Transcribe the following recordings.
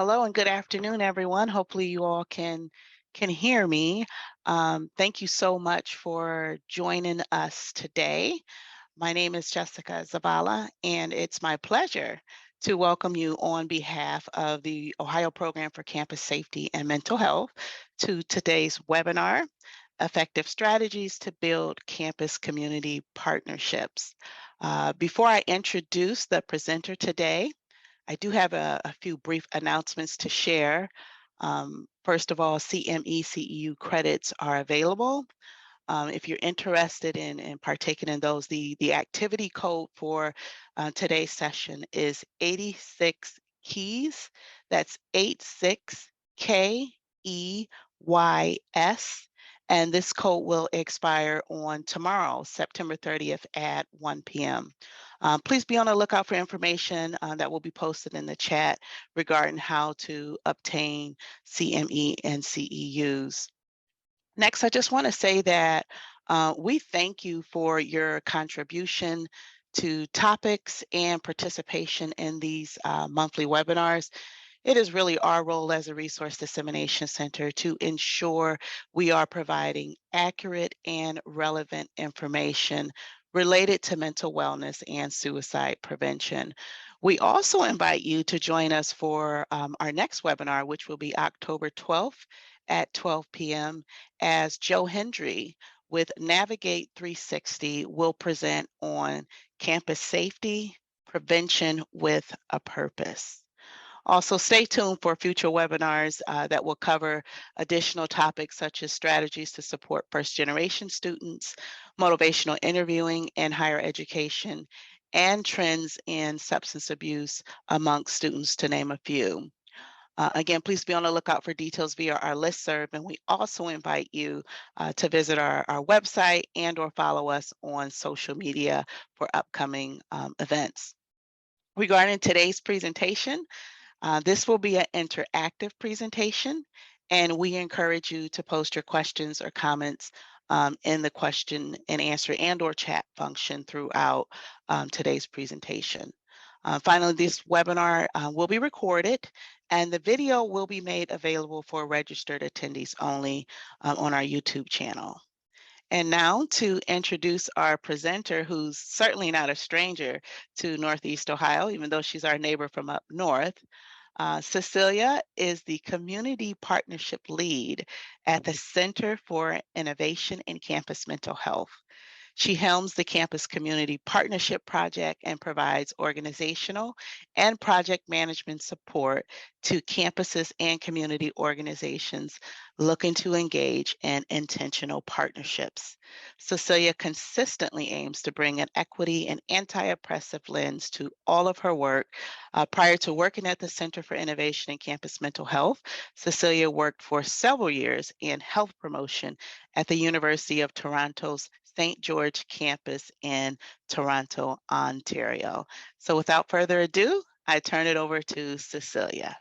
Hello and good afternoon, everyone. Hopefully you all can hear me. Thank you so much for joining us today. My name is Jessica Zavala, and it's my pleasure to welcome you on behalf of the Ohio Program for Campus Safety and Mental Health to today's webinar, Effective Strategies to Build Campus Community Partnerships. Before I introduce the presenter today, I do have a few brief announcements to share. First of all, CME CEU credits are available. If you're interested in partaking in those, the activity code for today's session is 86 keys. That's 86KEYS. And this code will expire on tomorrow, September 30th at 1 p.m. Please be on the lookout for information that will be posted in the chat regarding how to obtain CME and CEUs. Next, I just want to say that we thank you for your contribution to topics and participation in these monthly webinars. It is really our role as a resource dissemination center to ensure we are providing accurate and relevant information related to mental wellness and suicide prevention. We also invite you to join us for our next webinar, which will be October 12th at 12 p.m. as Joe Hendry with Navigate 360 will present on campus safety, prevention with a purpose. Also, stay tuned for future webinars that will cover additional topics such as strategies to support first-generation students, motivational interviewing in higher education, and trends in substance abuse amongst students, to name a few. Again, please be on the lookout for details via our listserv, and we also invite you to visit our website and or follow us on social media for upcoming events. Regarding today's presentation, this will be an interactive presentation, and we encourage you to post your questions or comments in the question and answer and or chat function throughout today's presentation. Finally, this webinar will be recorded, and the video will be made available for registered attendees only on our YouTube channel. And now to introduce our presenter, who's certainly not a stranger to Northeast Ohio, even though she's our neighbor from up north. Cecilia is the Community Partnership Lead at the Center for Innovation in Campus Mental Health. She helms the Campus Community Partnership Project and provides organizational and project management support to campuses and community organizations looking to engage in intentional partnerships. Cecilia consistently aims to bring an equity and anti-oppressive lens to all of her work. Prior to working at the Center for Innovation in Campus Mental Health, Cecilia worked for several years in health promotion at the University of Toronto's St. George campus in Toronto, Ontario. So without further ado, I turn it over to Cecilia.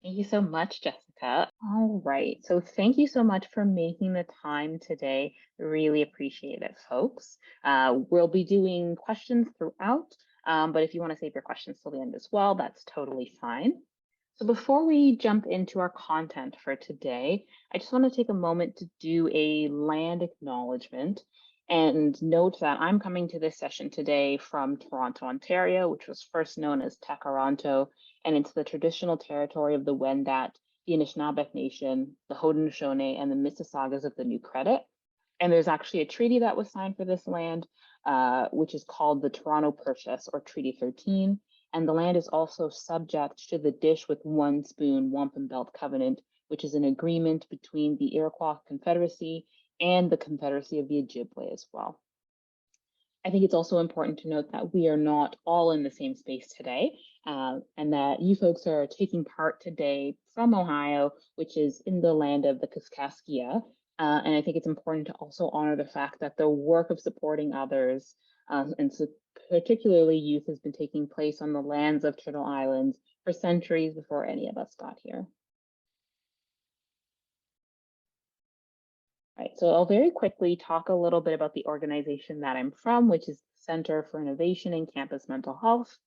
Thank you so much, Jessica. All right. So thank you so much for making the time today. Really appreciate it, folks. We'll be doing questions throughout, but if you want to save your questions till the end as well, that's totally fine. So before we jump into our content for today, I just want to take a moment to do a land acknowledgement and note that I'm coming to this session today from Toronto, Ontario, which was first known as Takaranto, and it's the traditional territory of the Wendat, the Anishinaabeg Nation, the Haudenosaunee, and the Mississaugas of the New Credit. And there's actually a treaty that was signed for this land, which is called the Toronto Purchase, or Treaty 13. And the land is also subject to the Dish with One Spoon Wampum Belt Covenant, which is an agreement between the Iroquois Confederacy and the Confederacy of the Ojibwe as well. I think it's also important to note that we are not all in the same space today, and that you folks are taking part today from Ohio, which is in the land of the Kaskaskia. And I think it's important to also honor the fact that the work of supporting others, and so particularly youth, has been taking place on the lands of Turtle Island for centuries before any of us got here. Right, so I'll very quickly talk a little bit about the organization that I'm from, which is the Center for Innovation in Campus Mental Health.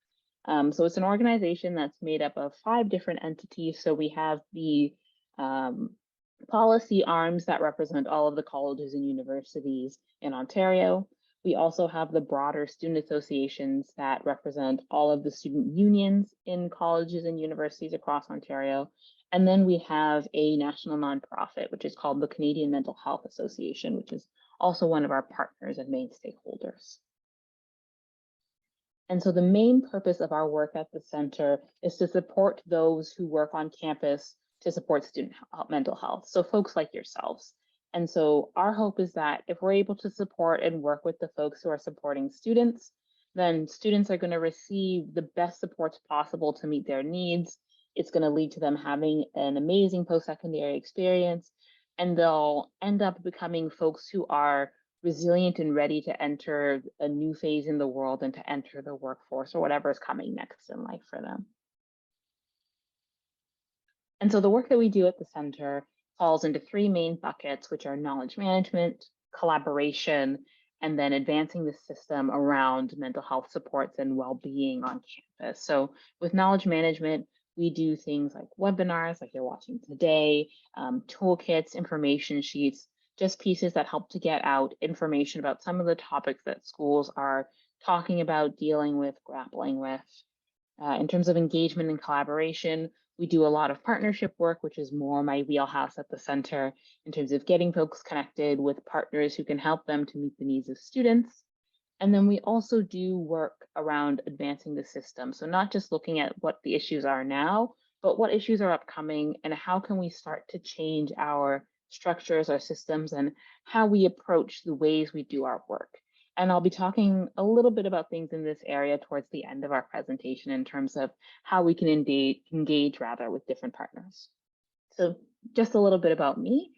So it's an organization that's made up of 5 different entities. So we have the policy arms that represent all of the colleges and universities in Ontario. We also have the broader student associations that represent all of the student unions in colleges and universities across Ontario. And then we have a national nonprofit, which is called the Canadian Mental Health Association, which is also one of our partners and main stakeholders. And so the main purpose of our work at the center is to support those who work on campus to support student mental health. So folks like yourselves. And so our hope is that if we're able to support and work with the folks who are supporting students, then students are going to receive the best supports possible to meet their needs. It's going to lead to them having an amazing post-secondary experience, and they'll end up becoming folks who are resilient and ready to enter a new phase in the world and to enter the workforce or whatever is coming next in life for them. And so the work that we do at the center falls into 3 main buckets, which are knowledge management, collaboration, and then advancing the system around mental health supports and well-being on campus. So with knowledge management, we do things like webinars like you're watching today, toolkits, information sheets, just pieces that help to get out information about some of the topics that schools are talking about, dealing with, grappling with. In terms of engagement and collaboration, we do a lot of partnership work, which is more my wheelhouse at the center in terms of getting folks connected with partners who can help them to meet the needs of students. And then we also do work around advancing the system. So not just looking at what the issues are now, but what issues are upcoming and how can we start to change our structures, our systems, and how we approach the ways we do our work. And I'll be talking a little bit about things in this area towards the end of our presentation in terms of how we can engage rather with different partners. So just a little bit about me.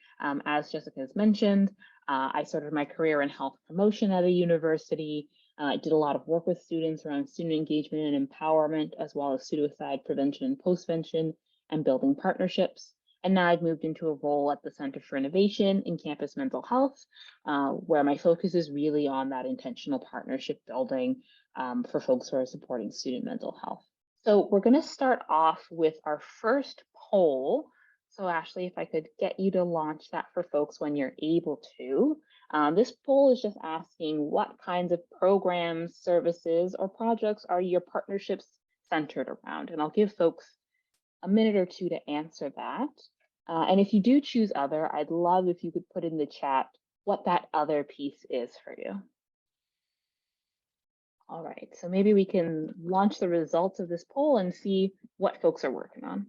As Jessica has mentioned, I started my career in health promotion at a university. I did a lot of work with students around student engagement and empowerment, as well as suicide prevention and postvention and building partnerships. And now I've moved into a role at the Center for Innovation in Campus Mental Health, where my focus is really on that intentional partnership building for folks who are supporting student mental health. So we're going to start off with our first poll. So Ashley, if I could get you to launch that for folks when you're able to. This poll is just asking what kinds of programs, services, or projects are your partnerships centered around? And I'll give folks a minute or 2 to answer that. And if you do choose other, I'd love if you could put in the chat what that other piece is for you. All right, so maybe we can launch the results of this poll and see what folks are working on.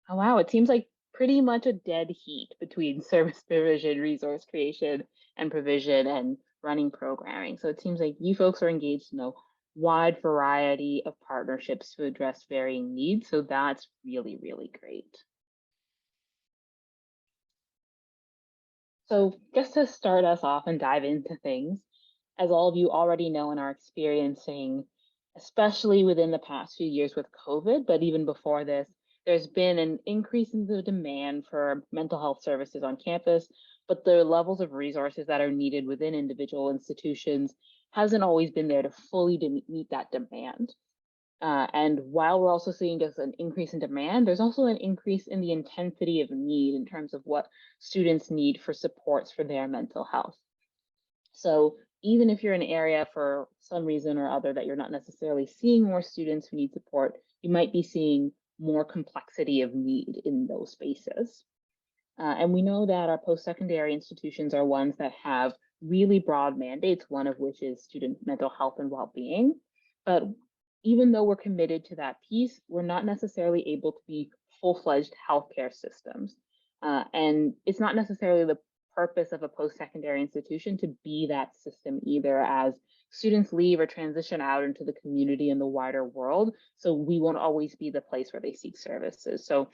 Oh, wow, it seems like pretty much a dead heat between service provision, resource creation, and provision and running programming. So it seems like you folks are engaged in a wide variety of partnerships to address varying needs. So that's really, really great. So just to start us off and dive into things, as all of you already know and are experiencing, especially within the past few years with COVID, but even before this, there's been an increase in the demand for mental health services on campus, but the levels of resources that are needed within individual institutions hasn't always been there to fully meet that demand. And while we're also seeing just an increase in demand, there's also an increase in the intensity of need in terms of what students need for supports for their mental health. So even if you're in an area for some reason or other that you're not necessarily seeing more students who need support, you might be seeing more complexity of need in those spaces. And we know that our post-secondary institutions are ones that have really broad mandates, one of which is student mental health and well-being. But even though we're committed to that piece, we're not necessarily able to be full-fledged healthcare systems. And it's not necessarily the purpose of a post-secondary institution to be that system either, as students leave or transition out into the community and the wider world. So we won't always be the place where they seek services. So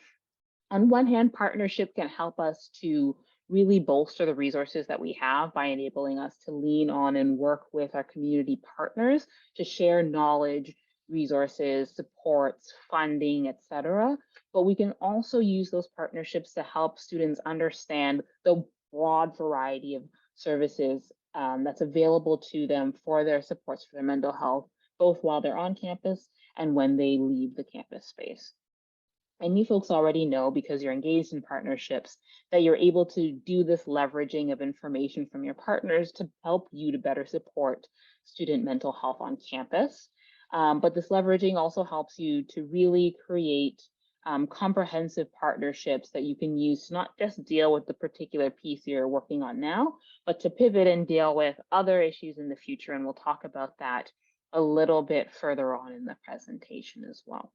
on one hand, partnership can help us to really bolster the resources that we have by enabling us to lean on and work with our community partners to share knowledge, resources, supports, funding, etc. But we can also use those partnerships to help students understand the broad variety of services that's available to them for their supports for their mental health, both while they're on campus and when they leave the campus space. And you folks already know, because you're engaged in partnerships, that you're able to do this leveraging of information from your partners to help you to better support student mental health on campus. But this leveraging also helps you to really create comprehensive partnerships that you can use to not just deal with the particular piece you're working on now, but to pivot and deal with other issues in the future. And we'll talk about that a little bit further on in the presentation as well.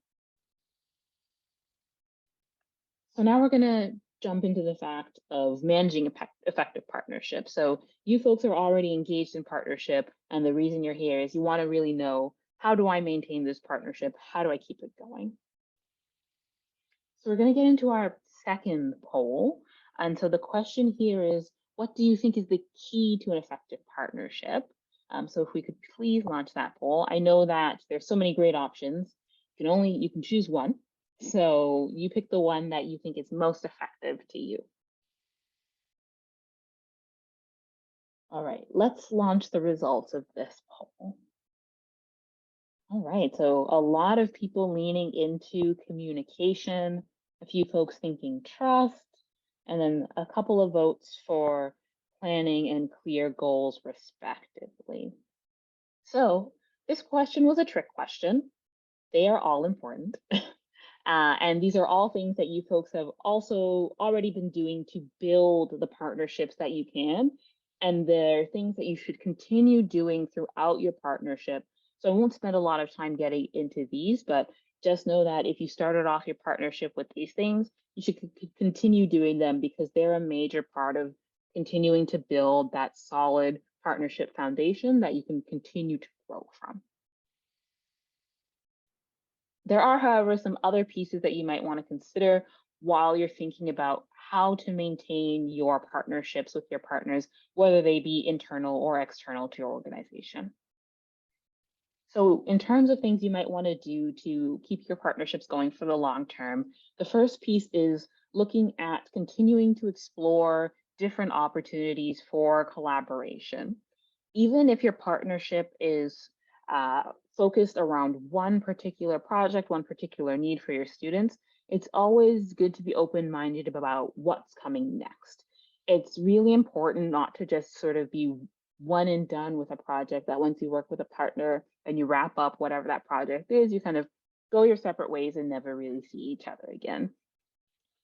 So now we're going to jump into the fact of managing effective partnerships. So you folks are already engaged in partnership, and the reason you're here is you want to really know, how do I maintain this partnership? How do I keep it going? So we're going to get into our second poll. And so the question here is, what do you think is the key to an effective partnership? So if we could please launch that poll. I know that there's so many great options. You can choose one. So you pick the one that you think is most effective to you. All right, let's launch the results of this poll. All right, so a lot of people leaning into communication, a few folks thinking trust, and then a couple of votes for planning and clear goals, respectively. So this question was a trick question. They are all important. And these are all things that you folks have also already been doing to build the partnerships that you can. And they're things that you should continue doing throughout your partnership. So I won't spend a lot of time getting into these, but just know that if you started off your partnership with these things, you should continue doing them, because they're a major part of continuing to build that solid partnership foundation that you can continue to grow from. There are, however, some other pieces that you might want to consider while you're thinking about how to maintain your partnerships with your partners, whether they be internal or external to your organization. So in terms of things you might want to do to keep your partnerships going for the long term, the first piece is looking at continuing to explore different opportunities for collaboration. Even if your partnership is focused around one particular project, one particular need for your students, it's always good to be open-minded about what's coming next. It's really important not to just sort of be one and done with a project, that once you work with a partner and you wrap up whatever that project is, you kind of go your separate ways and never really see each other again.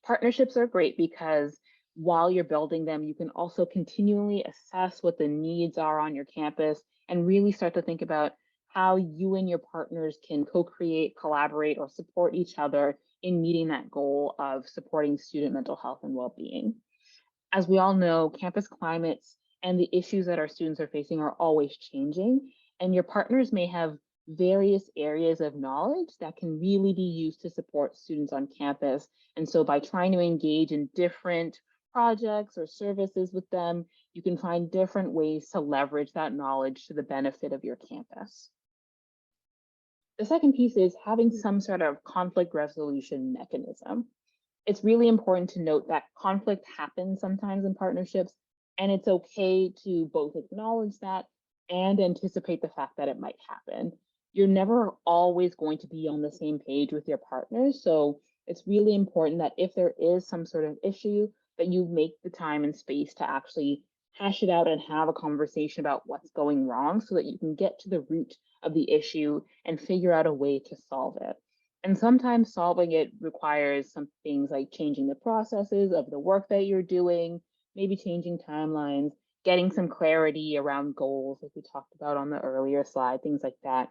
Partnerships are great because while you're building them, you can also continually assess what the needs are on your campus and really start to think about how you and your partners can co-create, collaborate, or support each other in meeting that goal of supporting student mental health and well-being. As we all know, campus climates and the issues that our students are facing are always changing, and your partners may have various areas of knowledge that can really be used to support students on campus. And so by trying to engage in different projects or services with them, you can find different ways to leverage that knowledge to the benefit of your campus. The second piece is having some sort of conflict resolution mechanism. It's really important to note that conflict happens sometimes in partnerships, and it's okay to both acknowledge that and anticipate the fact that it might happen. You're never always going to be on the same page with your partners, so it's really important that if there is some sort of issue, that you make the time and space to actually hash it out and have a conversation about what's going wrong, so that you can get to the root of the issue and figure out a way to solve it. And sometimes solving it requires some things like changing the processes of the work that you're doing, maybe changing timelines, getting some clarity around goals, like we talked about on the earlier slide, things like that.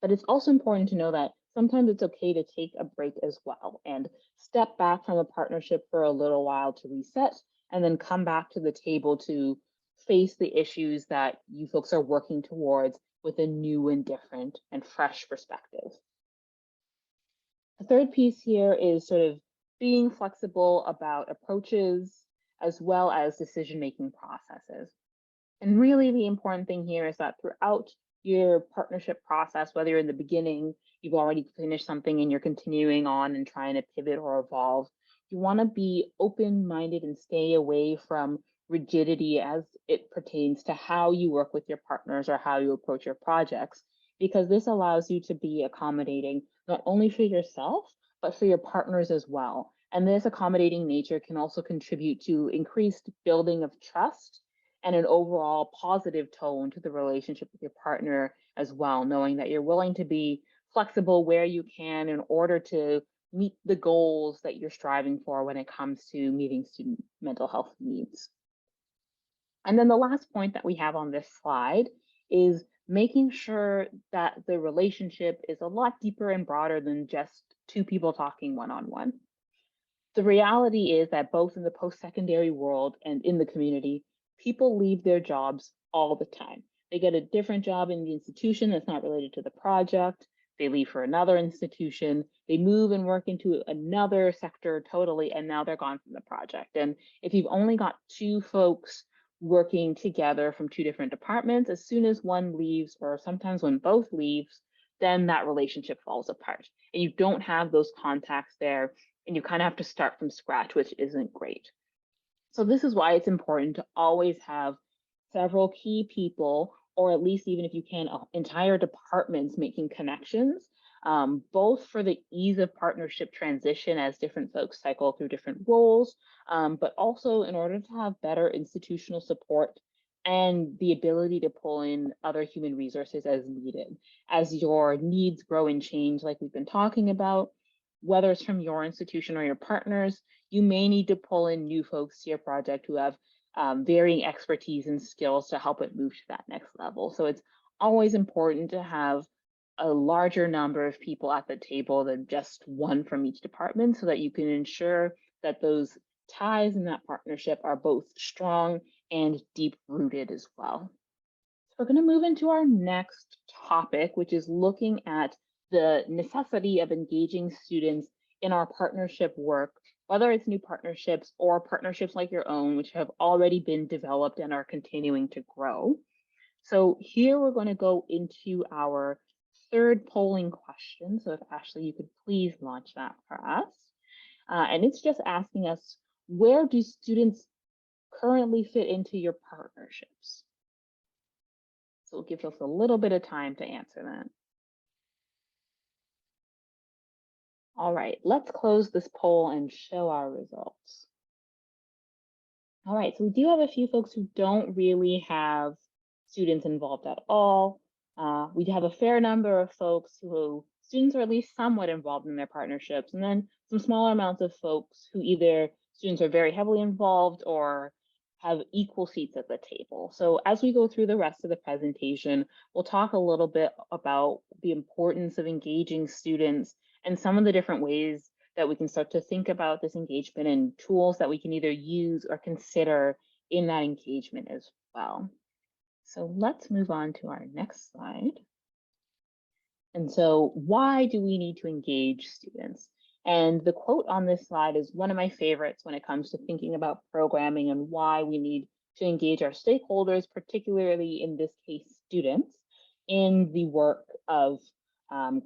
But it's also important to know that sometimes it's okay to take a break as well and step back from a partnership for a little while to reset, and then come back to the table to face the issues that you folks are working towards with a new and different and fresh perspective. The third piece here is sort of being flexible about approaches as well as decision-making processes. And really the important thing here is that throughout your partnership process, whether you're in the beginning, you've already finished something and you're continuing on and trying to pivot or evolve, you want to be open-minded and stay away from rigidity as it pertains to how you work with your partners or how you approach your projects, because this allows you to be accommodating not only for yourself, but for your partners as well. And this accommodating nature can also contribute to increased building of trust and an overall positive tone to the relationship with your partner as well, knowing that you're willing to be flexible where you can in order to meet the goals that you're striving for when it comes to meeting student mental health needs. And then the last point that we have on this slide is making sure that the relationship is a lot deeper and broader than just two people talking one-on-one. The reality is that both in the post-secondary world and in the community, people leave their jobs all the time. They get a different job in the institution that's not related to the project. They leave for another institution. They move and work into another sector totally, and now they're gone from the project. And if you've only got two folks working together from two different departments, as soon as one leaves, or sometimes when both leaves, then that relationship falls apart. And you don't have those contacts there, and you kind of have to start from scratch, which isn't great. So this is why it's important to always have several key people, or at least even if you can, entire departments making connections, both for the ease of partnership transition as different folks cycle through different roles, but also in order to have better institutional support and the ability to pull in other human resources as needed. As your needs grow and change, like we've been talking about, whether it's from your institution or your partners, you may need to pull in new folks to your project who have varying expertise and skills to help it move to that next level. So it's always important to have a larger number of people at the table than just one from each department, so that you can ensure that those ties in that partnership are both strong and deep rooted as well. So we're going to move into our next topic, which is looking at the necessity of engaging students in our partnership work, whether it's new partnerships or partnerships like your own, which have already been developed and are continuing to grow. So here we're going to go into our third polling question. So if Ashley, you could please launch that for us. And it's just asking us, where do students currently fit into your partnerships? So we'll give us a little bit of time to answer that. All right, let's close this poll and show our results. All right, so we do have a few folks who don't really have students involved at all. We have a fair number of folks who students are at least somewhat involved in their partnerships, and then some smaller amounts of folks who either students are very heavily involved or have equal seats at the table. So as we go through the rest of the presentation, we'll talk a little bit about the importance of engaging students and some of the different ways that we can start to think about this engagement and tools that we can either use or consider in that engagement as well. So let's move on to our next slide. And so why do we need to engage students? And the quote on this slide is one of my favorites when it comes to thinking about programming and why we need to engage our stakeholders, particularly in this case, students, in the work of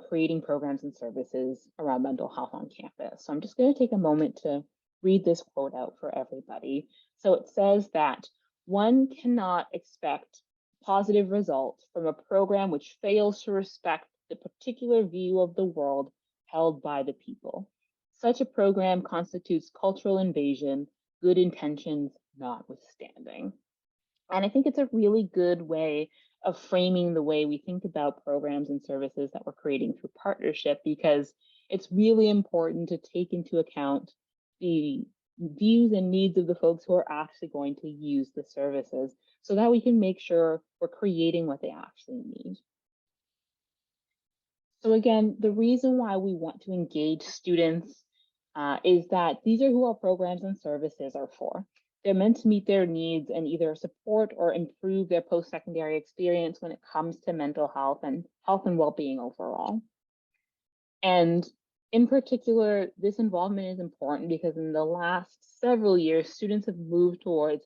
creating programs and services around mental health on campus. So I'm just going to take a moment to read this quote out for everybody. So it says that one cannot expect positive results from a program which fails to respect the particular view of the world held by the people. Such a program constitutes cultural invasion, good intentions notwithstanding. And I think it's a really good way of framing the way we think about programs and services that we're creating through partnership, because it's really important to take into account the views and needs of the folks who are actually going to use the services, so that we can make sure we're creating what they actually need. So again, the reason why we want to engage students is that these are who our programs and services are for. They're meant to meet their needs and either support or improve their post-secondary experience when it comes to mental health and well-being overall. And in particular, this involvement is important because in the last several years, students have moved towards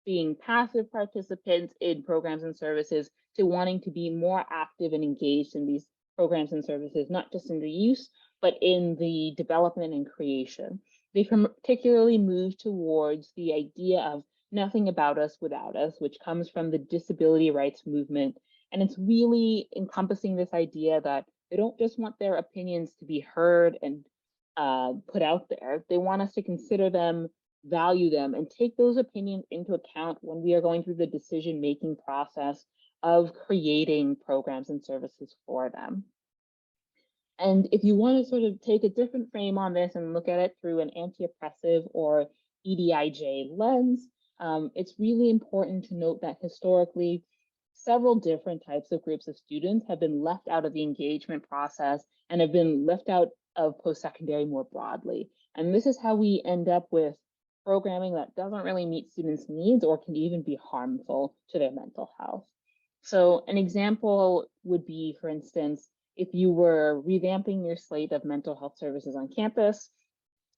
being passive participants in programs and services to wanting to be more active and engaged in these programs and services, not just in the use, but in the development and creation. They particularly moved towards the idea of Nothing About Us Without Us, which comes from the disability rights movement. And it's really encompassing this idea that they don't just want their opinions to be heard and put out there. They want us to consider them, value them, and take those opinions into account when we are going through the decision-making process of creating programs and services for them. And if you want to sort of take a different frame on this and look at it through an anti-oppressive or EDIJ lens, it's really important to note that historically, several different types of groups of students have been left out of the engagement process and have been left out of post-secondary more broadly. And this is how we end up with programming that doesn't really meet students' needs or can even be harmful to their mental health. So an example would be, for instance, if you were revamping your slate of mental health services on campus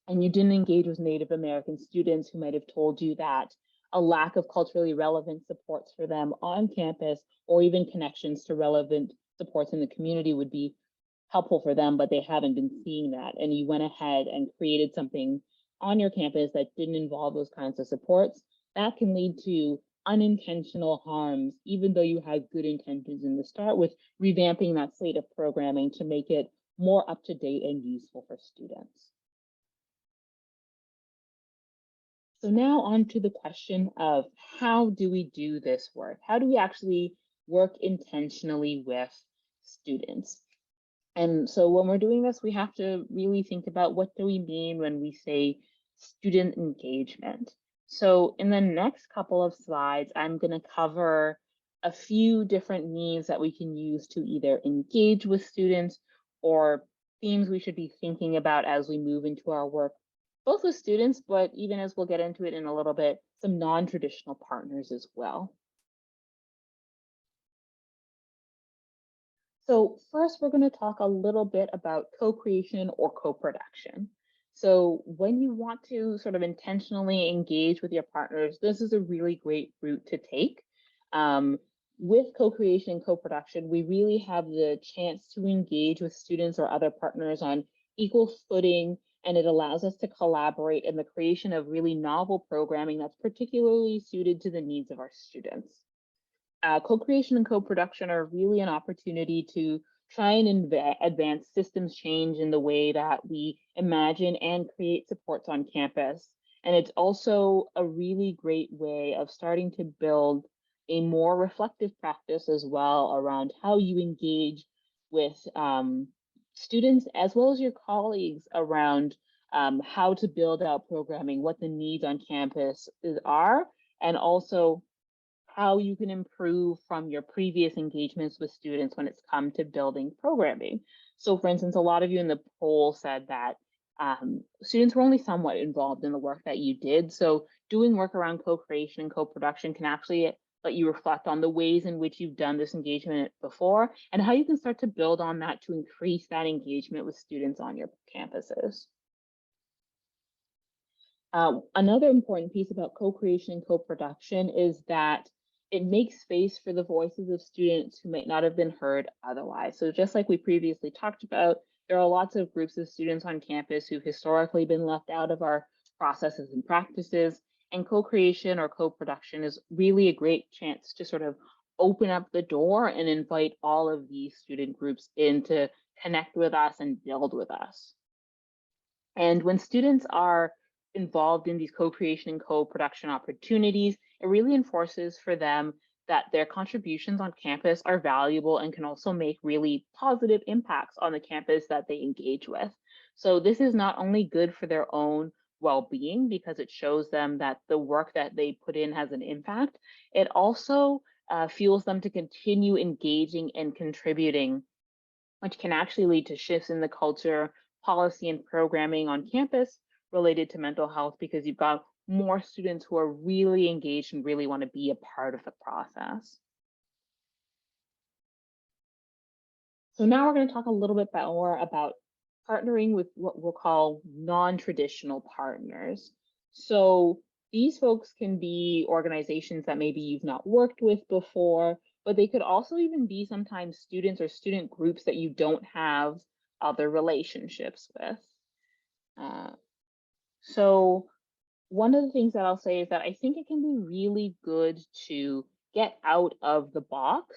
and you didn't engage with Native American students who might have told you that a lack of culturally relevant supports for them on campus or even connections to relevant supports in the community would be helpful for them, but they haven't been seeing that. And you went ahead and created something on your campus that didn't involve those kinds of supports. That can lead to unintentional harms, even though you had good intentions in the start with revamping that slate of programming to make it more up to date and useful for students. So now on to the question of how do we do this work? How do we actually work intentionally with students? And so when we're doing this, we have to really think about what do we mean when we say student engagement. So in the next couple of slides, I'm going to cover a few different means that we can use to either engage with students or themes we should be thinking about as we move into our work, both with students, but even as we'll get into it in a little bit, some non-traditional partners as well. So first, we're going to talk a little bit about co-creation or co-production. So when you want to sort of intentionally engage with your partners, this is a really great route to take. With co-creation and co-production, we really have the chance to engage with students or other partners on equal footing, and it allows us to collaborate in the creation of really novel programming that's particularly suited to the needs of our students. Co-creation and co-production are really an opportunity to try and advance systems change in the way that we imagine and create supports on campus. And it's also a really great way of starting to build a more reflective practice as well around how you engage with students as well as your colleagues around how to build out programming, what the needs on campus are, and also how you can improve from your previous engagements with students when it's come to building programming. So for instance, a lot of you in the poll said that students were only somewhat involved in the work that you did. So doing work around co-creation and co-production can actually let you reflect on the ways in which you've done this engagement before and how you can start to build on that to increase that engagement with students on your campuses. Another important piece about co-creation and co-production is that it makes space for the voices of students who might not have been heard otherwise. So just like we previously talked about, there are lots of groups of students on campus who've historically been left out of our processes and practices, and co-creation or co-production is really a great chance to sort of open up the door and invite all of these student groups in to connect with us and build with us. And when students are involved in these co-creation and co-production opportunities, it really enforces for them that their contributions on campus are valuable and can also make really positive impacts on the campus that they engage with. So this is not only good for their own well-being because it shows them that the work that they put in has an impact, it also fuels them to continue engaging and contributing, which can actually lead to shifts in the culture, policy, and programming on campus related to mental health because you've got more students who are really engaged and really want to be a part of the process. So now we're going to talk a little bit more about partnering with what we'll call non-traditional partners. So these folks can be organizations that maybe you've not worked with before, but they could also even be sometimes students or student groups that you don't have other relationships with. So one of the things that I'll say is that I think it can be really good to get out of the box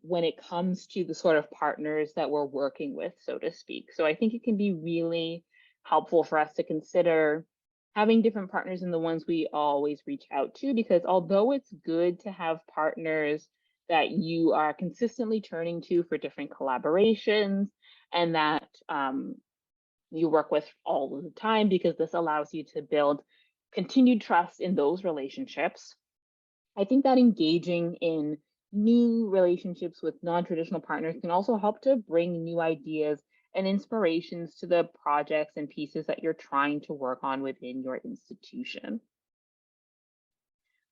when it comes to the sort of partners that we're working with, so to speak. So I think it can be really helpful for us to consider having different partners than the ones we always reach out to, because although it's good to have partners that you are consistently turning to for different collaborations and that you work with all of the time, because this allows you to build continued trust in those relationships. I think that engaging in new relationships with non-traditional partners can also help to bring new ideas and inspirations to the projects and pieces that you're trying to work on within your institution.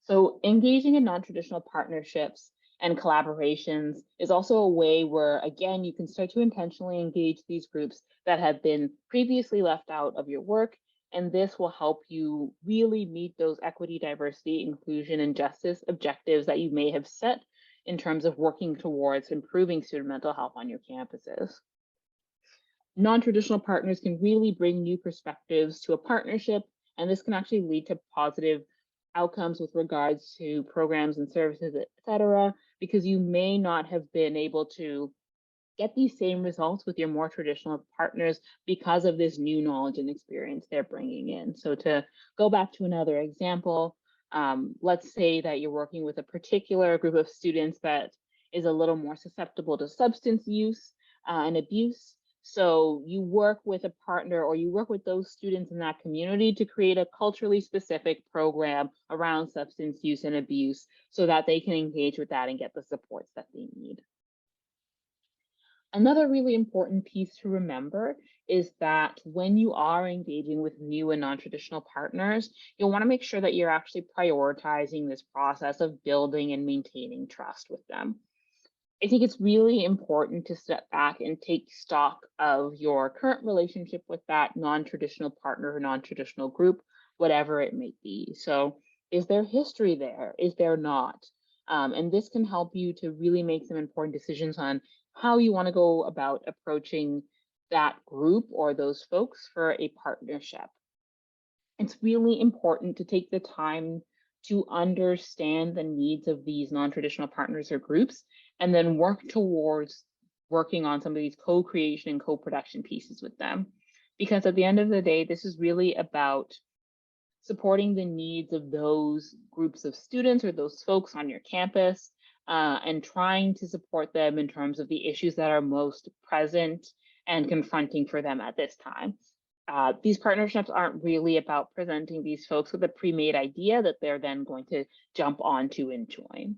So engaging in non-traditional partnerships and collaborations is also a way where, again, you can start to intentionally engage these groups that have been previously left out of your work. And this will help you really meet those equity, diversity, inclusion, and justice objectives that you may have set in terms of working towards improving student mental health on your campuses. Non-traditional partners can really bring new perspectives to a partnership, and this can actually lead to positive outcomes with regards to programs and services, et cetera, because you may not have been able to get these same results with your more traditional partners because of this new knowledge and experience they're bringing in. So to go back to another example, let's say that you're working with a particular group of students that is a little more susceptible to substance use and abuse. So you work with a partner or you work with those students in that community to create a culturally specific program around substance use and abuse so that they can engage with that and get the supports that they need. Another really important piece to remember is that when you are engaging with new and non-traditional partners, you'll want to make sure that you're actually prioritizing this process of building and maintaining trust with them. I think it's really important to step back and take stock of your current relationship with that non-traditional partner or non-traditional group, whatever it may be. So is there history there? Is there not? And this can help you to really make some important decisions on how you want to go about approaching that group or those folks for a partnership. It's really important to take the time to understand the needs of these non-traditional partners or groups, and then work towards working on some of these co-creation and co-production pieces with them. Because at the end of the day, this is really about supporting the needs of those groups of students or those folks on your campus, and trying to support them in terms of the issues that are most present and confronting for them at this time. These partnerships aren't really about presenting these folks with a pre-made idea that they're then going to jump onto and join.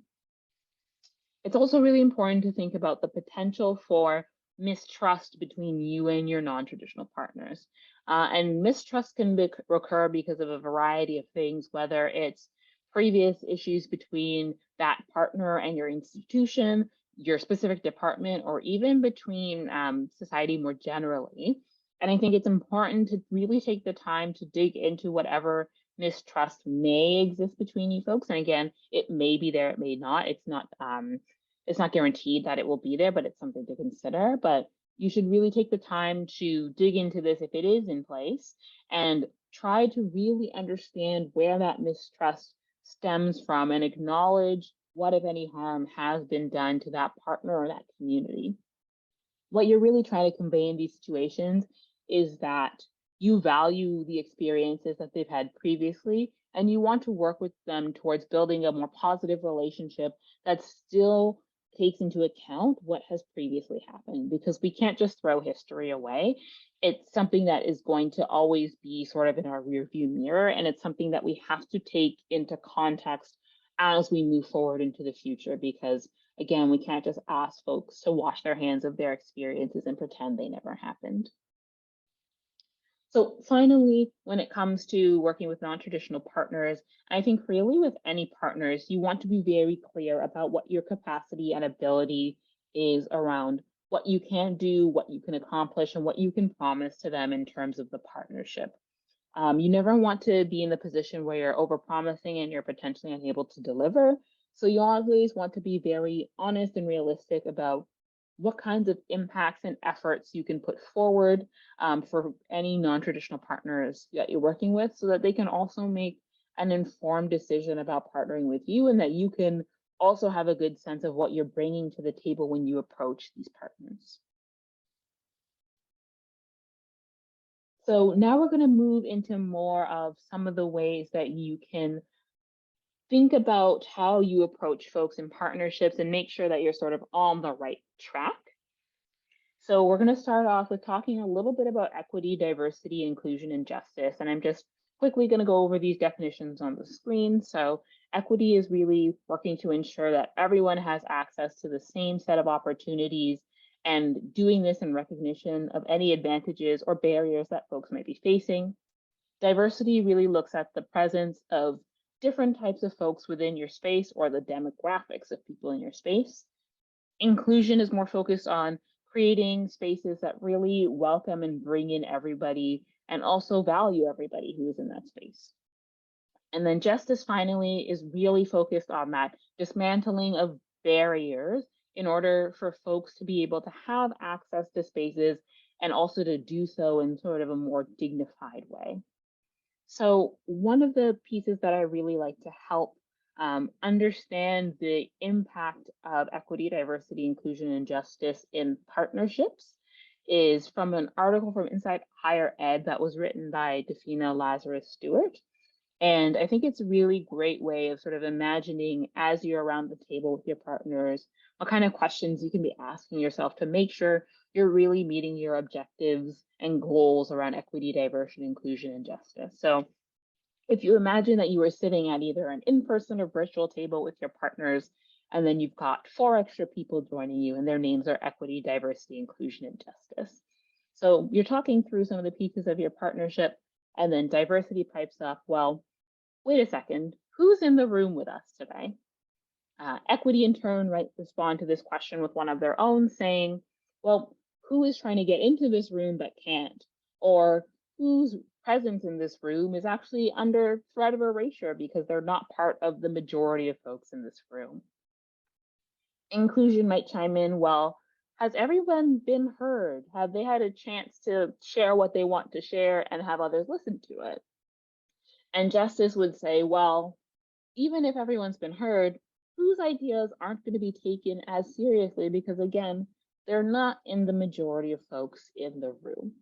It's also really important to think about the potential for mistrust between you and your non-traditional partners. And mistrust can occur because of a variety of things, whether it's previous issues between that partner and your institution, your specific department, or even between society more generally. And I think it's important to really take the time to dig into whatever mistrust may exist between you folks. And again, it may be there, it may not. It's not guaranteed that it will be there, but it's something to consider. But you should really take the time to dig into this if it is in place and try to really understand where that mistrust stems from and acknowledge what, if any, harm has been done to that partner or that community. What you're really trying to convey in these situations is that you value the experiences that they've had previously, and you want to work with them towards building a more positive relationship that still takes into account what has previously happened, because we can't just throw history away. It's something that is going to always be sort of in our rearview mirror, and it's something that we have to take into context as we move forward into the future, because again, we can't just ask folks to wash their hands of their experiences and pretend they never happened. So finally, when it comes to working with non-traditional partners, I think really with any partners, you want to be very clear about what your capacity and ability is around what you can do, what you can accomplish, and what you can promise to them in terms of the partnership. You never want to be in the position where you're overpromising and you're potentially unable to deliver. So you always want to be very honest and realistic about what kinds of impacts and efforts you can put forward for any non-traditional partners that you're working with, so that they can also make an informed decision about partnering with you, and that you can also have a good sense of what you're bringing to the table when you approach these partners. So now we're going to move into more of some of the ways that you can think about how you approach folks in partnerships and make sure that you're sort of on the right track. So we're going to start off with talking a little bit about equity, diversity, inclusion, and justice. And I'm just quickly going to go over these definitions on the screen. So equity is really working to ensure that everyone has access to the same set of opportunities, and doing this in recognition of any advantages or barriers that folks might be facing. Diversity really looks at the presence of different types of folks within your space, or the demographics of people in your space. Inclusion is more focused on creating spaces that really welcome and bring in everybody, and also value everybody who is in that space. And then justice, finally, is really focused on that dismantling of barriers in order for folks to be able to have access to spaces, and also to do so in sort of a more dignified way. So one of the pieces that I really like to help understand the impact of equity, diversity, inclusion, and justice in partnerships is from an article from Inside Higher Ed that was written by Dafina Lazarus-Stewart. And I think it's a really great way of sort of imagining, as you're around the table with your partners, what kind of questions you can be asking yourself to make sure you're really meeting your objectives and goals around equity, diversity, inclusion, and justice. So if you imagine that you were sitting at either an in-person or virtual table with your partners, and then you've got 4 extra people joining you, and their names are equity, diversity, inclusion, and justice. So you're talking through some of the pieces of your partnership, and then diversity pipes up. Well, wait a second, who's in the room with us today? Equity in turn respond to this question with one of their own, saying, well, who is trying to get into this room but can't? Or whose presence in this room is actually under threat of erasure because they're not part of the majority of folks in this room? Inclusion might chime in, well, has everyone been heard? Have they had a chance to share what they want to share and have others listen to it? And justice would say, well, even if everyone's been heard, whose ideas aren't going to be taken as seriously because, again, they're not in the majority of folks in the room.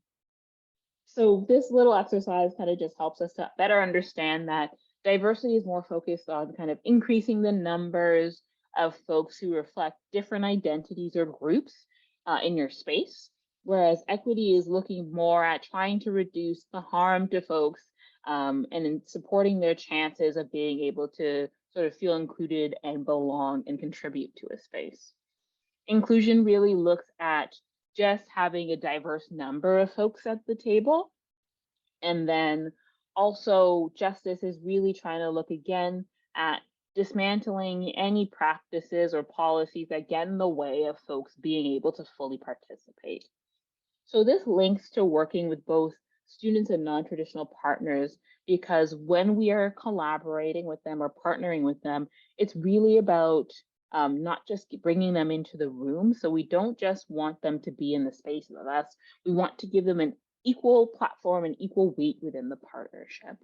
So this little exercise kind of just helps us to better understand that diversity is more focused on kind of increasing the numbers of folks who reflect different identities or groups in your space, whereas equity is looking more at trying to reduce the harm to folks and in supporting their chances of being able to sort of feel included and belong and contribute to a space. Inclusion really looks at just having a diverse number of folks at the table. And then also justice is really trying to look again at dismantling any practices or policies that get in the way of folks being able to fully participate. So this links to working with both students and non-traditional partners, because when we are collaborating with them or partnering with them, it's really about not just bringing them into the room. So we don't just want them to be in the space with us. We want to give them an equal platform and equal weight within the partnership.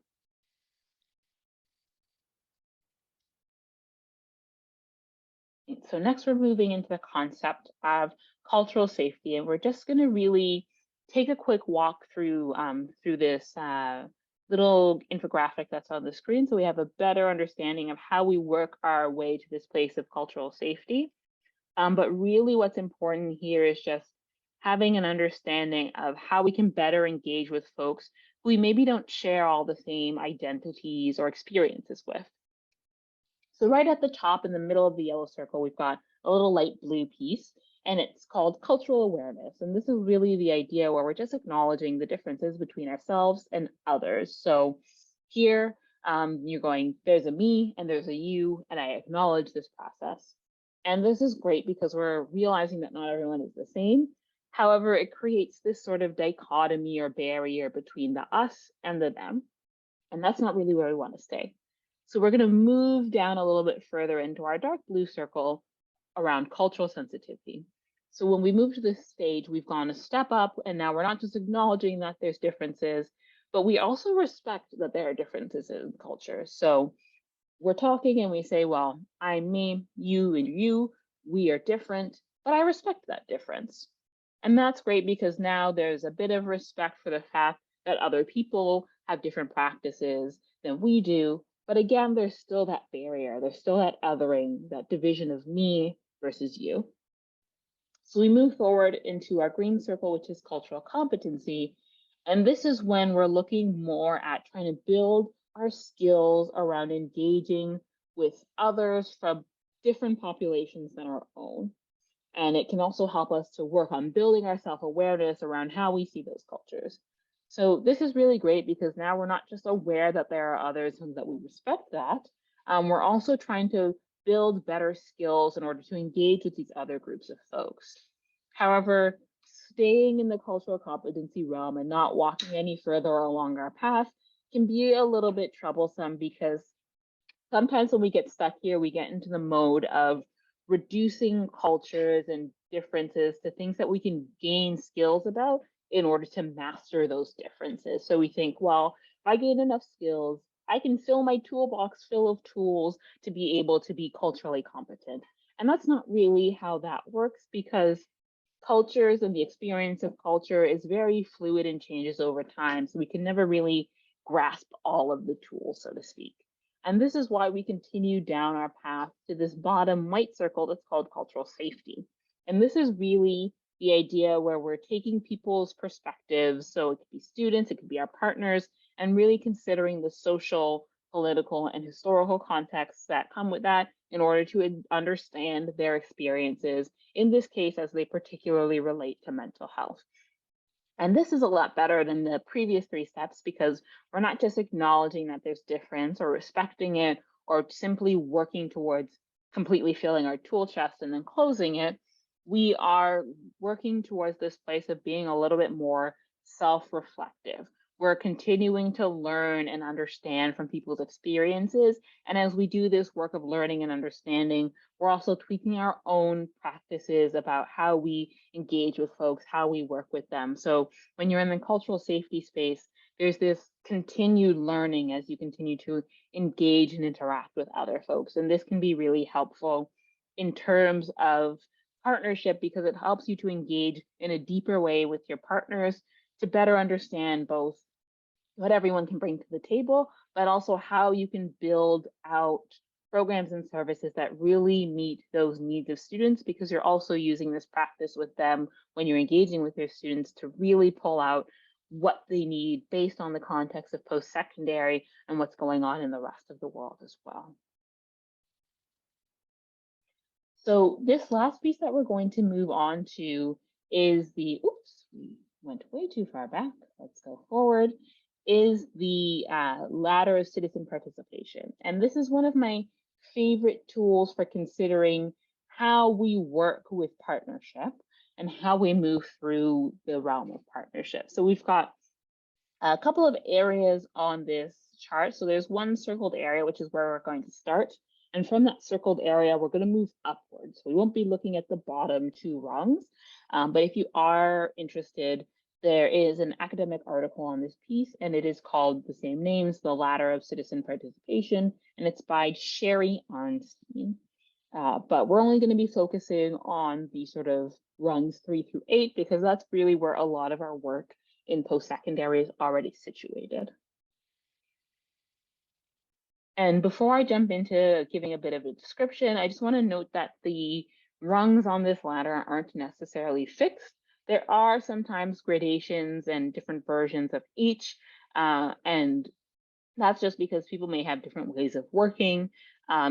So next we're moving into the concept of cultural safety, and we're just going to really take a quick walk through this little infographic that's on the screen, so we have a better understanding of how we work our way to this place of cultural safety. But really what's important here is just having an understanding of how we can better engage with folks who we maybe don't share all the same identities or experiences with. So right at the top in the middle of the yellow circle, we've got a little light blue piece, and it's called cultural awareness. And this is really the idea where we're just acknowledging the differences between ourselves and others. So here you're going, there's a me and there's a you, and I acknowledge this process. And this is great because we're realizing that not everyone is the same. However, it creates this sort of dichotomy or barrier between the us and the them. And that's not really where we want to stay. So we're going to move down a little bit further into our dark blue circle around cultural sensitivity. So when we move to this stage, we've gone a step up, and now we're not just acknowledging that there's differences, but we also respect that there are differences in culture. So we're talking and we say, well, I'm me, you and you, we are different, but I respect that difference. And that's great because now there's a bit of respect for the fact that other people have different practices than we do. But again, there's still that barrier, there's still that othering, that division of me versus you. So we move forward into our green circle, which is cultural competency. And this is when we're looking more at trying to build our skills around engaging with others from different populations than our own. And it can also help us to work on building our self-awareness around how we see those cultures. So this is really great because now we're not just aware that there are others and that we respect that. We're also trying to build better skills in order to engage with these other groups of folks. However, staying in the cultural competency realm and not walking any further along our path can be a little bit troublesome because sometimes when we get stuck here, we get into the mode of reducing cultures and differences to things that we can gain skills about in order to master those differences. So we think, well, if I gain enough skills, I can fill my toolbox full of tools to be able to be culturally competent. And that's not really how that works because cultures and the experience of culture is very fluid and changes over time. So we can never really grasp all of the tools, so to speak. And this is why we continue down our path to this bottom white circle that's called cultural safety. And this is really the idea where we're taking people's perspectives. So it could be students, it could be our partners, and really considering the social, political, and historical contexts that come with that in order to understand their experiences, in this case, as they particularly relate to mental health. And this is a lot better than the previous three steps because we're not just acknowledging that there's difference or respecting it or simply working towards completely filling our tool chest and then closing it. We are working towards this place of being a little bit more self-reflective. We're continuing to learn and understand from people's experiences. And as we do this work of learning and understanding, we're also tweaking our own practices about how we engage with folks, how we work with them. So when you're in the cultural safety space, there's this continued learning as you continue to engage and interact with other folks. And this can be really helpful in terms of partnership because it helps you to engage in a deeper way with your partners to better understand both what everyone can bring to the table, but also how you can build out programs and services that really meet those needs of students because you're also using this practice with them when you're engaging with your students to really pull out what they need based on the context of post-secondary and what's going on in the rest of the world as well. So this last piece that we're going to move on to is the, oops, we went way too far back. Let's go forward, is the ladder of citizen participation. And this is one of my favorite tools for considering how we work with partnership and how we move through the realm of partnership. So we've got a couple of areas on this chart. So there's one circled area, which is where we're going to start. And from that circled area, we're going to move upwards. So we won't be looking at the bottom two rungs. But if you are interested, there is an academic article on this piece, and it is called the same names, The Ladder of Citizen Participation, and it's by Sherry Arnstein. But we're only going to be focusing on the sort of rungs 3 through 8, because that's really where a lot of our work in post-secondary is already situated. And before I jump into giving a bit of a description, I just want to note that the rungs on this ladder aren't necessarily fixed. There are sometimes gradations and different versions of each, and that's just because people may have different ways of working.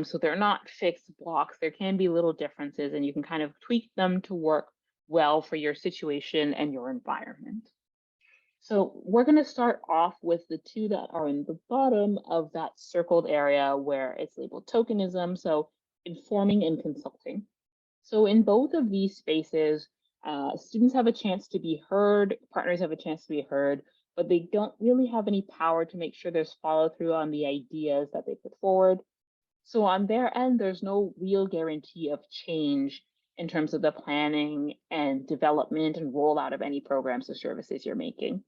So they're not fixed blocks. There can be little differences, and you can kind of tweak them to work well for your situation and your environment. So we're going to start off with the two that are in the bottom of that circled area where it's labeled tokenism, so informing and consulting. So in both of these spaces, students have a chance to be heard, partners have a chance to be heard, but they don't really have any power to make sure there's follow through on the ideas that they put forward. So on their end, there's no real guarantee of change in terms of the planning and development and rollout of any programs or services you're making.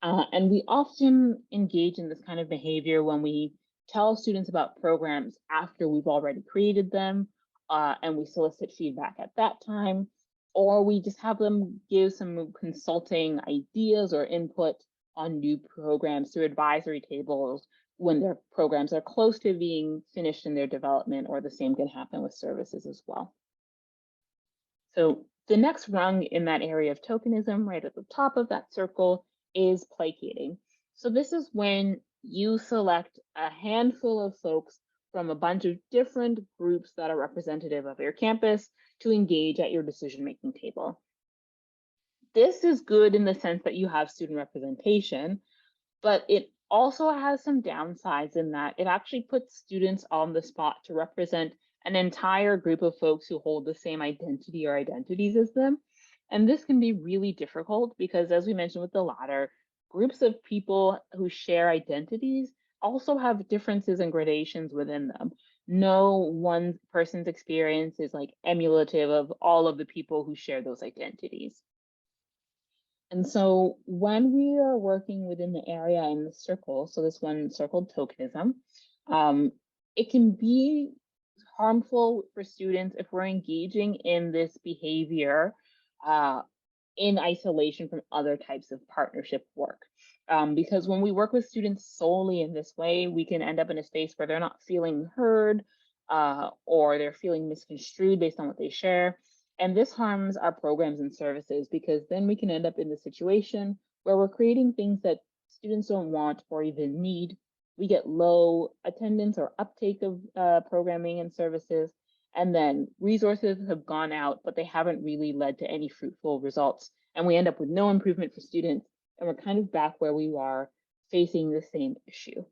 And we often engage in this kind of behavior when we tell students about programs after we've already created them, and we solicit feedback at that time, or we just have them give some consulting ideas or input on new programs through advisory tables when their programs are close to being finished in their development, or the same can happen with services as well. So the next rung in that area of tokenism, right at the top of that circle, is placating. So this is when you select a handful of folks from a bunch of different groups that are representative of your campus to engage at your decision-making table. This is good in the sense that you have student representation, but it also has some downsides in that it actually puts students on the spot to represent an entire group of folks who hold the same identity or identities as them. And this can be really difficult because, as we mentioned with the ladder, groups of people who share identities also have differences and gradations within them. No one person's experience is like emulative of all of the people who share those identities. And so when we are working within the area in the circle, so this one circled tokenism, it can be harmful for students if we're engaging in this behavior in isolation from other types of partnership work. Because when we work with students solely in this way, we can end up in a space where they're not feeling heard, or they're feeling misconstrued based on what they share. And this harms our programs and services, because then we can end up in the situation where we're creating things that students don't want or even need. We get low attendance or uptake of programming and services, and then resources have gone out, but they haven't really led to any fruitful results. And we end up with no improvement for students, and we're kind of back where we are facing the same issue.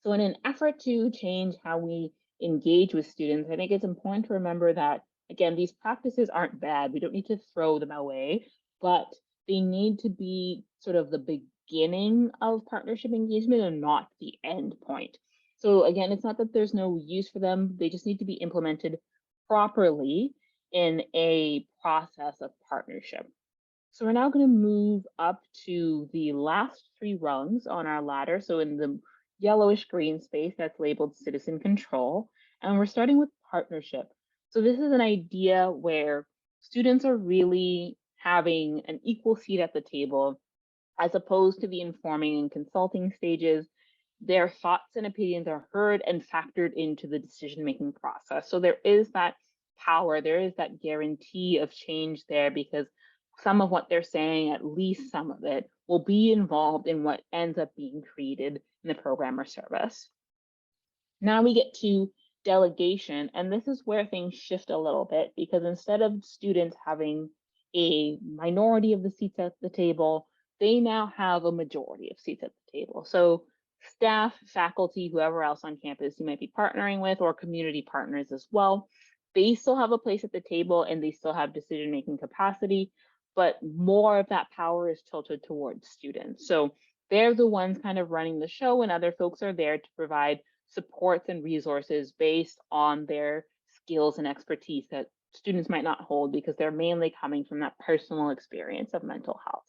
So in an effort to change how we engage with students, I think it's important to remember that, again, these practices aren't bad. We don't need to throw them away, but they need to be sort of the beginning of partnership engagement and not the end point. So again, it's not that there's no use for them. They just need to be implemented properly in a process of partnership. So we're now going to move up to the last three rungs on our ladder. So in the yellowish green space that's labeled citizen control, and we're starting with partnership. So this is an idea where students are really having an equal seat at the table, as opposed to the informing and consulting stages. Their thoughts and opinions are heard and factored into the decision-making process. So there is that power, there is that guarantee of change there, because some of what they're saying, at least some of it, will be involved in what ends up being created in the program or service. Now we get to delegation, and this is where things shift a little bit, because instead of students having a minority of the seats at the table, they now have a majority of seats at the table. So staff, faculty, whoever else on campus you might be partnering with, or community partners as well, they still have a place at the table and they still have decision-making capacity, but more of that power is tilted towards students. So they're the ones kind of running the show, and other folks are there to provide supports and resources based on their skills and expertise that students might not hold, because they're mainly coming from that personal experience of mental health.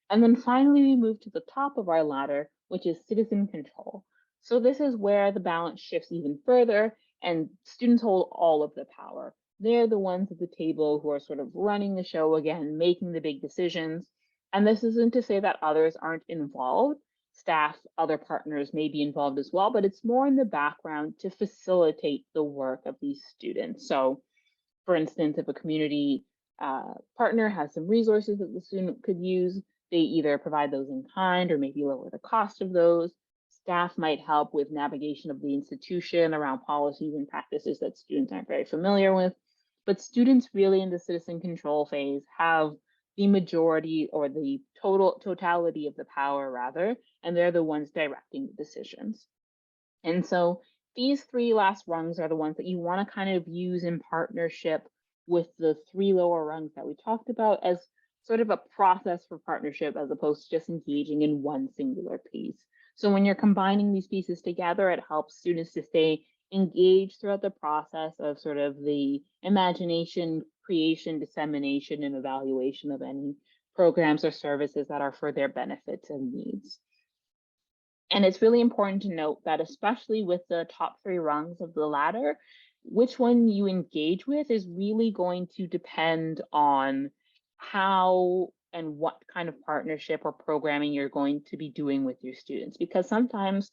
And then finally, we move to the top of our ladder, which is citizen control. So this is where the balance shifts even further, and students hold all of the power. They're the ones at the table who are sort of running the show again, making the big decisions. And this isn't to say that others aren't involved. Staff, other partners may be involved as well, but it's more in the background to facilitate the work of these students. So for instance, if a community partner has some resources that the student could use, they either provide those in kind or maybe lower the cost of those. Staff might help with navigation of the institution around policies and practices that students aren't very familiar with. But students really in the citizen control phase have the majority, or the totality of the power rather, and they're the ones directing the decisions. And so these three last rungs are the ones that you want to kind of use in partnership with the three lower rungs that we talked about, as sort of a process for partnership, as opposed to just engaging in one singular piece. So when you're combining these pieces together, it helps students to stay engage throughout the process of sort of the imagination, creation, dissemination, and evaluation of any programs or services that are for their benefits and needs. And it's really important to note that, especially with the top three rungs of the ladder, which one you engage with is really going to depend on how and what kind of partnership or programming you're going to be doing with your students. Because sometimes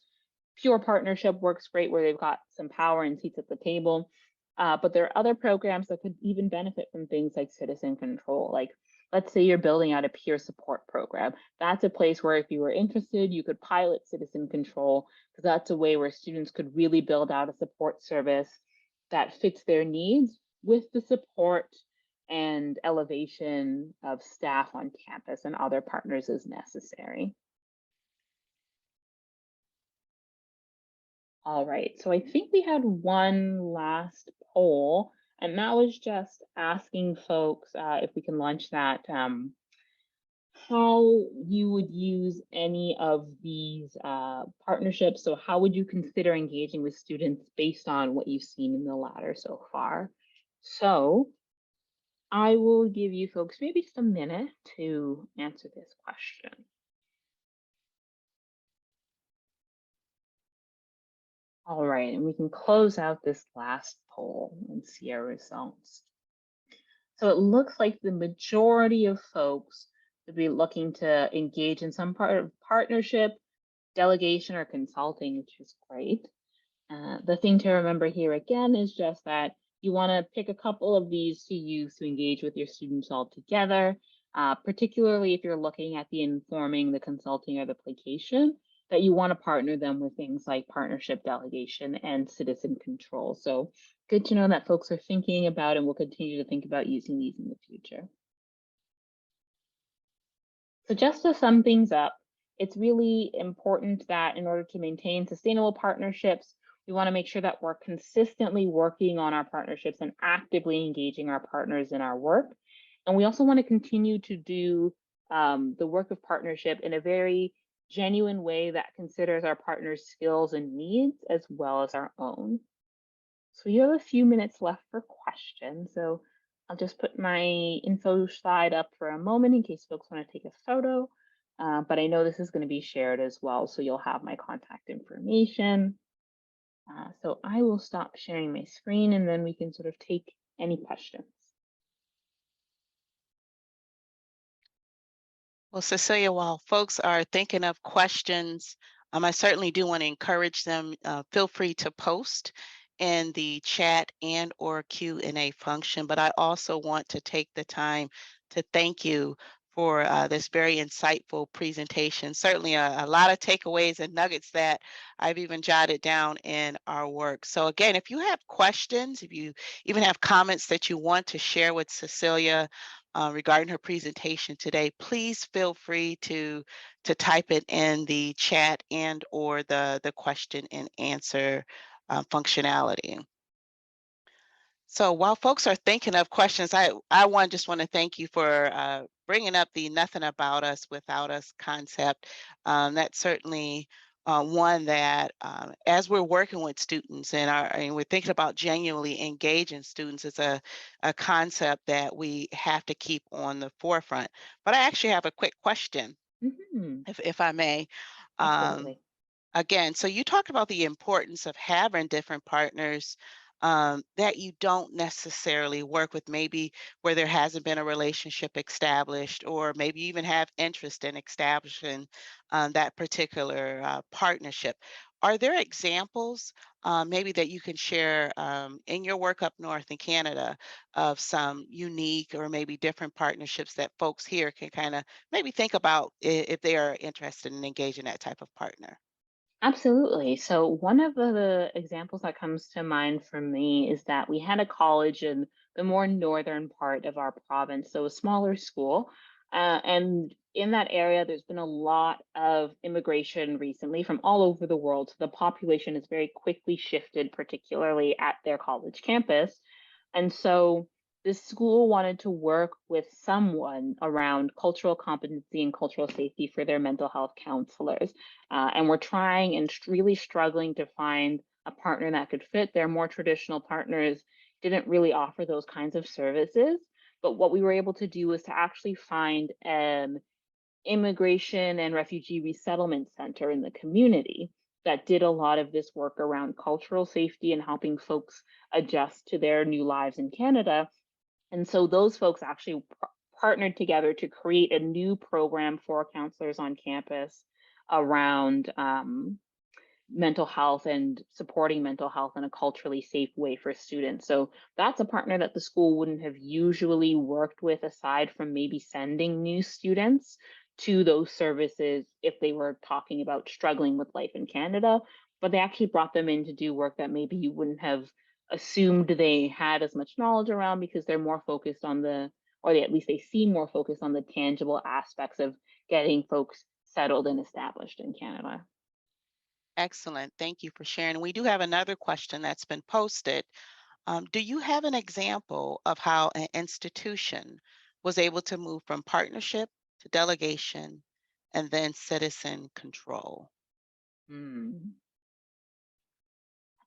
pure partnership works great where they've got some power and seats at the table. But there are other programs that could even benefit from things like citizen control. Like, let's say you're building out a peer support program. That's a place where, if you were interested, you could pilot citizen control, because that's a way where students could really build out a support service that fits their needs with the support and elevation of staff on campus and other partners as necessary. All right, so I think we had one last poll, and that was just asking folks if we can launch that, how you would use any of these partnerships. So how would you consider engaging with students based on what you've seen in the ladder so far? So I will give you folks maybe just a minute to answer this question. All right, and we can close out this last poll and see our results. So it looks like the majority of folks would be looking to engage in some part of partnership, delegation, or consulting, which is great. The thing to remember here again is just that you want to pick a couple of these to use to engage with your students all together, particularly if you're looking at the informing, the consulting, or the placation, that you want to partner them with things like partnership, delegation, and citizen control. So good to know that folks are thinking about and will continue to think about using these in the future. So just to sum things up, it's really important that in order to maintain sustainable partnerships, we want to make sure that we're consistently working on our partnerships and actively engaging our partners in our work. And we also want to continue to do the work of partnership in a very genuine way that considers our partners' skills and needs as well as our own. So you have a few minutes left for questions. So I'll just put my info slide up for a moment in case folks want to take a photo. But I know this is going to be shared as well, so you'll have my contact information. So I will stop sharing my screen and then we can sort of take any questions. Well, Cecilia, while folks are thinking of questions, I certainly do want to encourage them. Feel free to post in the chat and or Q&A function, but I also want to take the time to thank you for this very insightful presentation. Certainly a lot of takeaways and nuggets that I've even jotted down in our work. So again, if you have questions, if you even have comments that you want to share with Cecilia, regarding her presentation today, please feel free to type it in the chat and or the question and answer functionality. So while folks are thinking of questions, I just want to thank you for bringing up the "nothing about us without us" concept. That's certainly one that, as we're working with students and we're thinking about genuinely engaging students, it's a concept that we have to keep on the forefront. But I actually have a quick question, Mhm. if I may. Um, Absolutely. Again, so you talked about the importance of having different partners that you don't necessarily work with, maybe where there hasn't been a relationship established, or maybe you even have interest in establishing that particular partnership. Are there examples maybe that you can share in your work up north in Canada of some unique or maybe different partnerships that folks here can kind of maybe think about if they are interested in engaging that type of partner? Absolutely. So one of the examples that comes to mind for me is that we had a college in the more northern part of our province, so a smaller school. And in that area, there's been a lot of immigration recently from all over the world. So the population has very quickly shifted, particularly at their college campus. And so the school wanted to work with someone around cultural competency and cultural safety for their mental health counselors. And we're trying and really struggling to find a partner that could fit. Their more traditional partners didn't really offer those kinds of services. But what we were able to do was to actually find an immigration and refugee resettlement center in the community that did a lot of this work around cultural safety and helping folks adjust to their new lives in Canada. And so those folks actually partnered together to create a new program for counselors on campus around mental health and supporting mental health in a culturally safe way for students. So that's a partner that the school wouldn't have usually worked with aside from maybe sending new students to those services if they were talking about struggling with life in Canada. But they actually brought them in to do work that maybe you wouldn't have assumed they had as much knowledge around because they're more focused on or they at least they seem more focused on the tangible aspects of getting folks settled and established in Canada. Excellent. Thank you for sharing. We do have another question that's been posted. Do you have an example of how an institution was able to move from partnership to delegation and then citizen control? Hmm.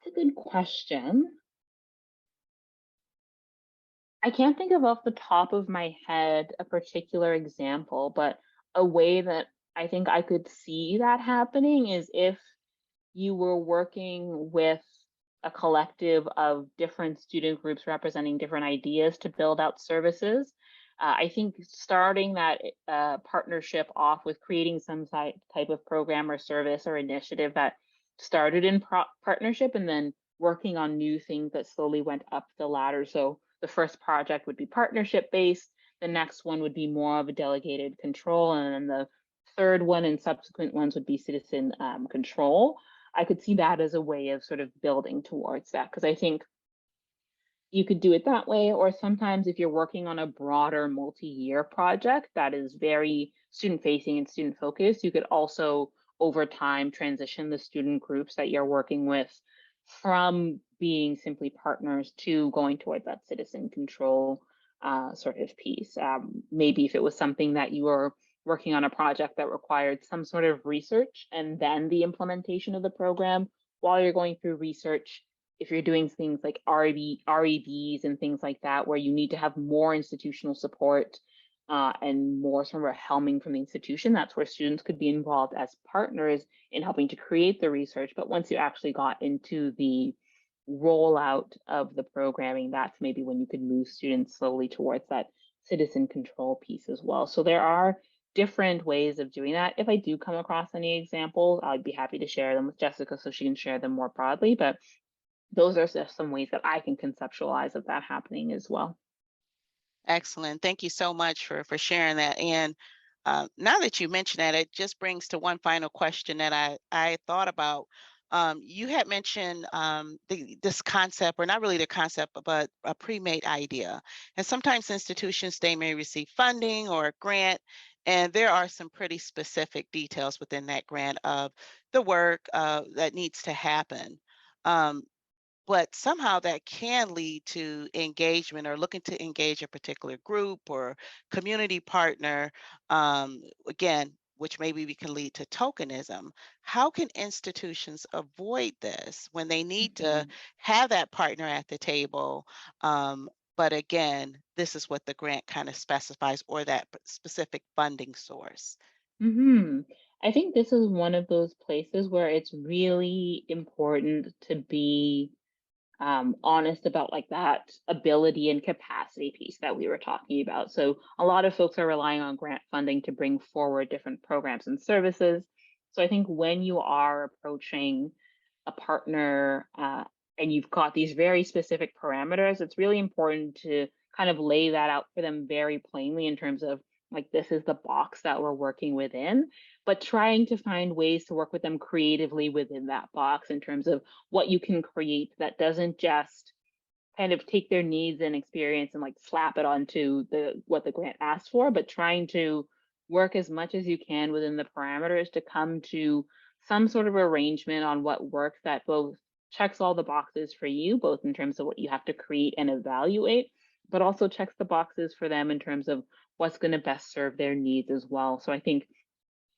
That's a good question. I can't think of off the top of my head a particular example, but a way that I think I could see that happening is if you were working with a collective of different student groups representing different ideas to build out services. I think starting that partnership off with creating some type of program or service or initiative that started in partnership and then working on new things that slowly went up the ladder. So the first project would be partnership based, the next one would be more of a delegated control, and then the third one and subsequent ones would be citizen control. I could see that as a way of sort of building towards that because I think you could do it that way, or sometimes if you're working on a broader multi-year project that is very student facing and student focused, you could also over time transition the student groups that you're working with from being simply partners to going towards that citizen control sort of piece. Maybe if it was something that you were working on a project that required some sort of research and then the implementation of the program while you're going through research, if you're doing things like REBs and things like that, where you need to have more institutional support and more sort of helming from the institution, that's where students could be involved as partners in helping to create the research. But once you actually got into the rollout of the programming, that's maybe when you could move students slowly towards that citizen control piece as well. So there are different ways of doing that. If I do come across any examples, I'd be happy to share them with Jessica so she can share them more broadly. But those are just some ways that I can conceptualize of that happening as well. Excellent. Thank you so much for sharing that. And now that you mention that, it just brings to one final question that I thought about. You had mentioned this concept, or not really the concept, but a pre-made idea. And sometimes institutions, they may receive funding or a grant, and there are some pretty specific details within that grant of the work that needs to happen. Um, but somehow that can lead to engagement or looking to engage a particular group or community partner, again, which maybe we can lead to tokenism. How can institutions avoid this when they need to Mhm. have that partner at the table? But again, this is what the grant kind of specifies, or that specific funding source. I think this is one of those places where it's really important to be honest about like that ability and capacity piece that we were talking about. So a lot of folks are relying on grant funding to bring forward different programs and services. So I think when you are approaching a partner and you've got these very specific parameters, it's really important to kind of lay that out for them very plainly in terms of like, this is the box that we're working within, but trying to find ways to work with them creatively within that box in terms of what you can create that doesn't just kind of take their needs and experience and like slap it onto the what the grant asks for, but trying to work as much as you can within the parameters to come to some sort of arrangement on what works that both checks all the boxes for you, both in terms of what you have to create and evaluate, but also checks the boxes for them in terms of what's going to best serve their needs as well. So I think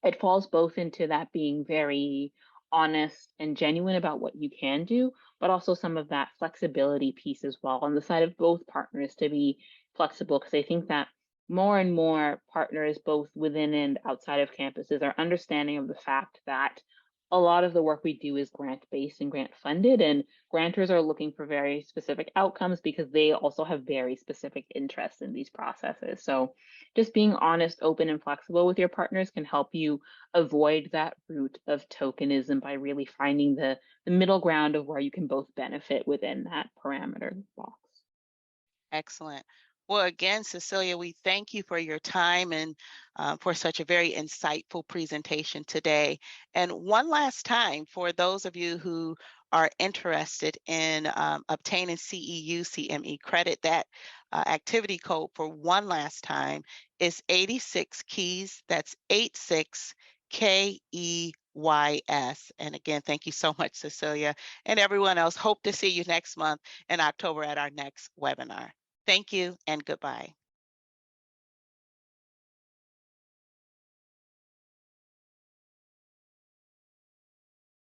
it falls both into that being very honest and genuine about what you can do, but also some of that flexibility piece as well on the side of both partners to be flexible. Because I think that more and more partners, both within and outside of campuses, are understanding of the fact that a lot of the work we do is grant based and grant funded, and grantors are looking for very specific outcomes because they also have very specific interests in these processes. So, just being honest, open, and flexible with your partners can help you avoid that route of tokenism by really finding the middle ground of where you can both benefit within that parameter box. Excellent. Well, again, Cecilia, we thank you for your time and for such a very insightful presentation today. And one last time, for those of you who are interested in obtaining CEU CME credit, that activity code for one last time is 86 keys. That's 86 KEYS. And again, thank you so much, Cecilia, and everyone else. Hope to see you next month in October at our next webinar. Thank you and goodbye.